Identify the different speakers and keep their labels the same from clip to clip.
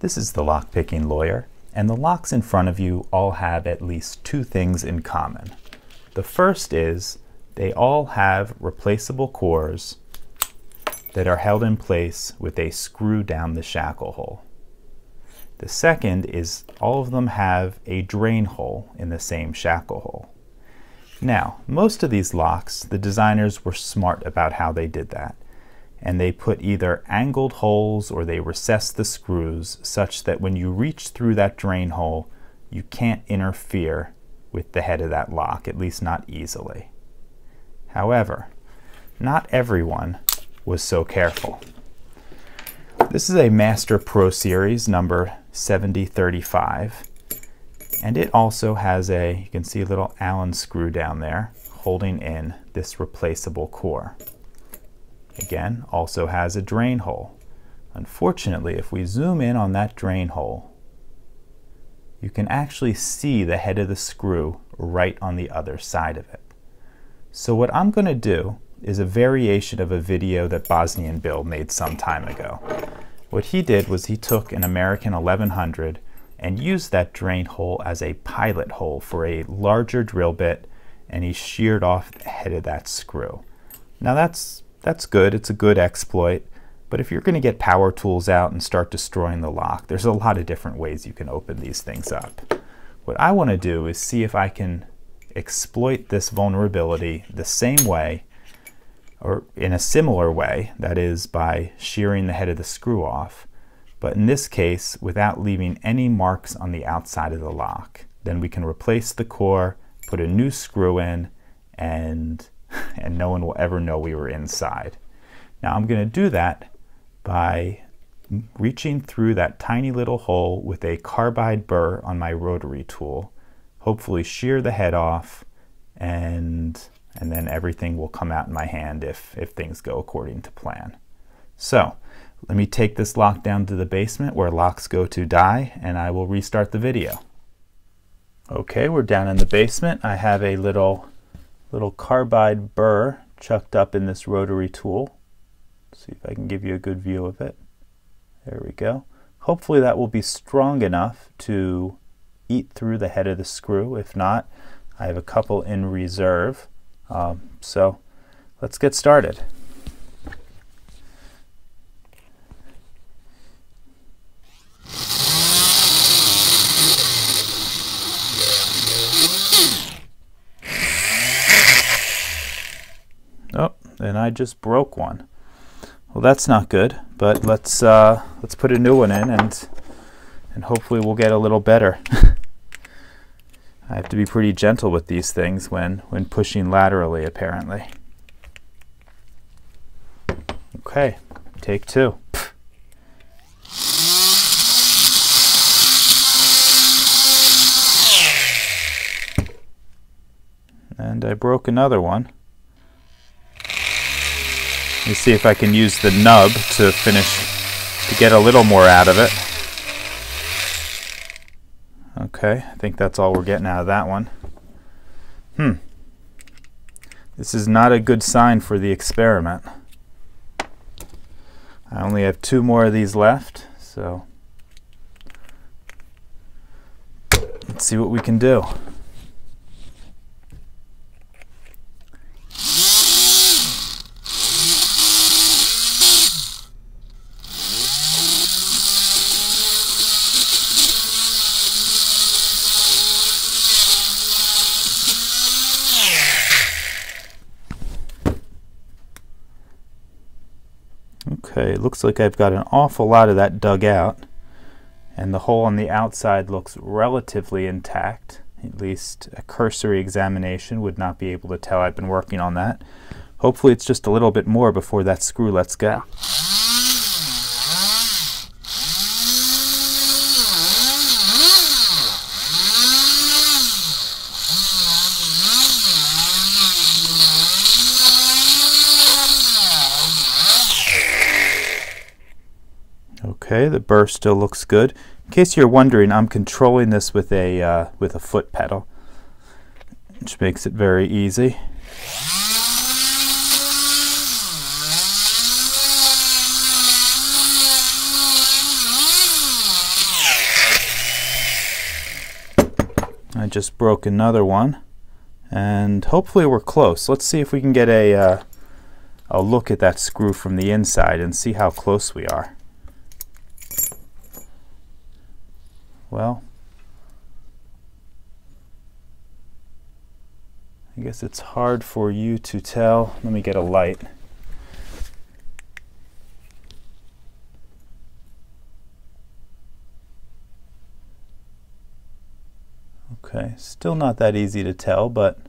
Speaker 1: This is the lock-picking lawyer, and the locks in front of you all have at least two things in common. The first is they all have replaceable cores that are held in place with a screw down the shackle hole. The second is all of them have a drain hole in the same shackle hole. Now, most of these locks, the designers were smart about how they did that, and they put either angled holes or they recessed the screws such that when you reach through that drain hole, you can't interfere with the head of that lock, at least not easily. However, not everyone was so careful. This is a Master Pro Series number 7035, and it also has you can see a little Allen screw down there holding in this replaceable core. Again, also has a drain hole. Unfortunately, if we zoom in on that drain hole, you can actually see the head of the screw right on the other side of it. So what I'm going to do is a variation of a video that Bosnian Bill made some time ago. What he did was he took an American 1100 and used that drain hole as a pilot hole for a larger drill bit, and he sheared off the head of that screw. Now that's good, it's a good exploit, but if you're going to get power tools out and start destroying the lock, there's a lot of different ways you can open these things up. What I want to do is see if I can exploit this vulnerability the same way, or in a similar way, that is by shearing the head of the screw off, but in this case without leaving any marks on the outside of the lock. Then we can replace the core, put a new screw in, and no one will ever know we were inside. Now I'm going to do that by reaching through that tiny little hole with a carbide burr on my rotary tool, hopefully shear the head off, and then everything will come out in my hand if things go according to plan. So let me take this lock down to the basement where locks go to die, and I will restart the video. Okay, we're down in the basement. I have a little carbide burr chucked up in this rotary tool. Let's see if I can give you a good view of it. There we go. Hopefully that will be strong enough to eat through the head of the screw. If not, I have a couple in reserve. So let's get started. Oh, and I just broke one. Well, that's not good, but let's put a new one in, and hopefully we'll get a little better. I have to be pretty gentle with these things when pushing laterally, apparently. Okay, take two. And I broke another one. Let me see if I can use the nub to get a little more out of it. Okay, I think that's all we're getting out of that one. This is not a good sign for the experiment. I only have two more of these left, so let's see what we can do. Okay, it looks like I've got an awful lot of that dug out, and the hole on the outside looks relatively intact. At least a cursory examination would not be able to tell I've been working on that. Hopefully it's just a little bit more before that screw lets go. Okay, the burr still looks good. In case you're wondering, I'm controlling this with a foot pedal, which makes it very easy. I just broke another one, and hopefully we're close. Let's see if we can get a look at that screw from the inside and see how close we are. Well, I guess it's hard for you to tell. Let me get a light. Okay, still not that easy to tell, but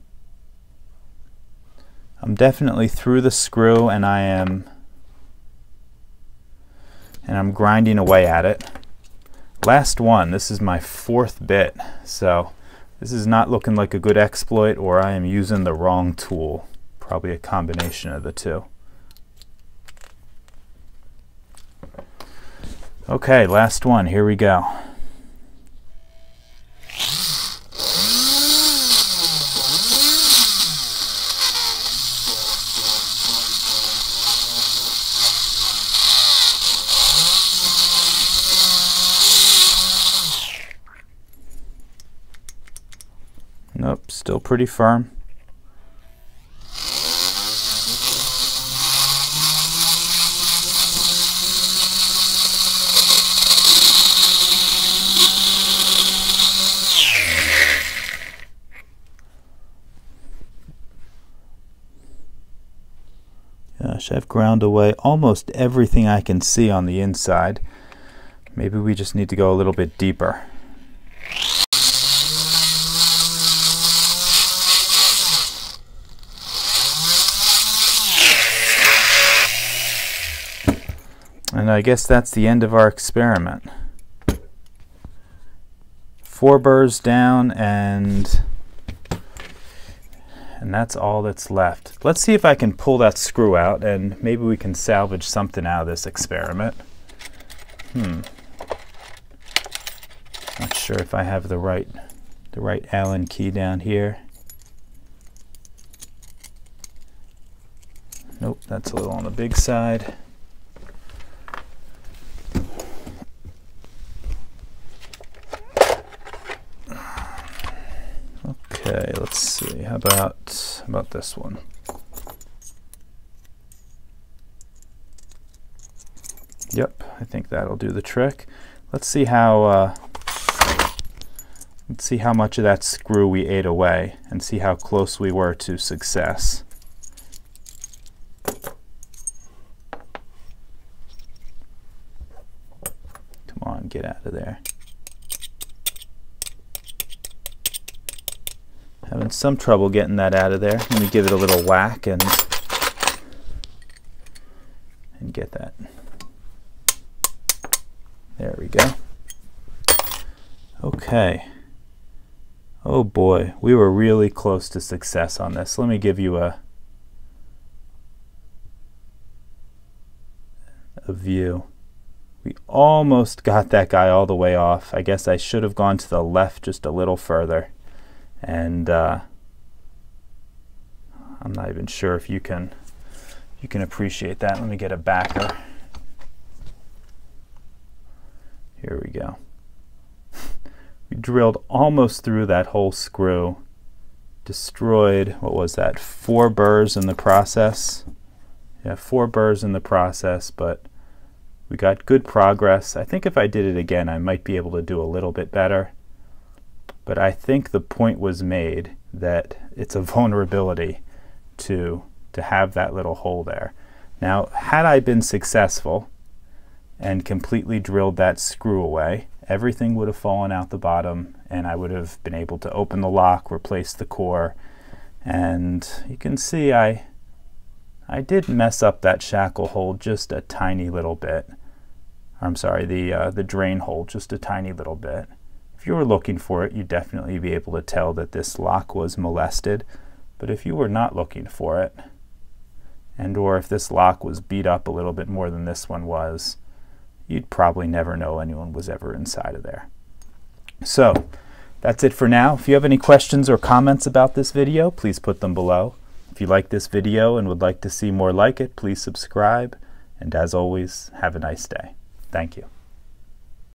Speaker 1: I'm definitely through the screw, and I'm grinding away at it. Last one, this is my 4th bit, so this is not looking like a good exploit, or I am using the wrong tool. Probably a combination of the two. Okay, last one, here we go. Nope, still pretty firm. Gosh, I've ground away almost everything I can see on the inside. Maybe we just need to go a little bit deeper. And I guess that's the end of our experiment. 4 burrs down, and that's all that's left. Let's see if I can pull that screw out, and maybe we can salvage something out of this experiment. Not sure if I have the right Allen key down here. Nope, that's a little on the big side. Okay, let's see. How about this one? Yep, I think that'll do the trick. Let's see how much of that screw we ate away, and see how close we were to success. Come on, get out of there. Having some trouble getting that out of there. Let me give it a little whack and get that. There we go. Okay. Oh boy, we were really close to success on this. Let me give you a view. We almost got that guy all the way off. I guess I should have gone to the left just a little further. And I'm not even sure if you can appreciate that. Let me get a backer. Here we go. We drilled almost through that whole screw. Destroyed, what was that, 4 burrs in the process? Yeah, 4 burrs in the process, but we got good progress. I think if I did it again, I might be able to do a little bit better. But I think the point was made that it's a vulnerability to have that little hole there. Now, had I been successful and completely drilled that screw away, everything would have fallen out the bottom, and I would have been able to open the lock, replace the core, and you can see I did mess up that shackle hole just a tiny little bit. I'm sorry, the drain hole just a tiny little bit. If you were looking for it, you'd definitely be able to tell that this lock was molested. But if you were not looking for it, and or if this lock was beat up a little bit more than this one was, you'd probably never know anyone was ever inside of there. So that's it for now. If you have any questions or comments about this video, please put them below. If you like this video and would like to see more like it, please subscribe. And as always, have a nice day. Thank you.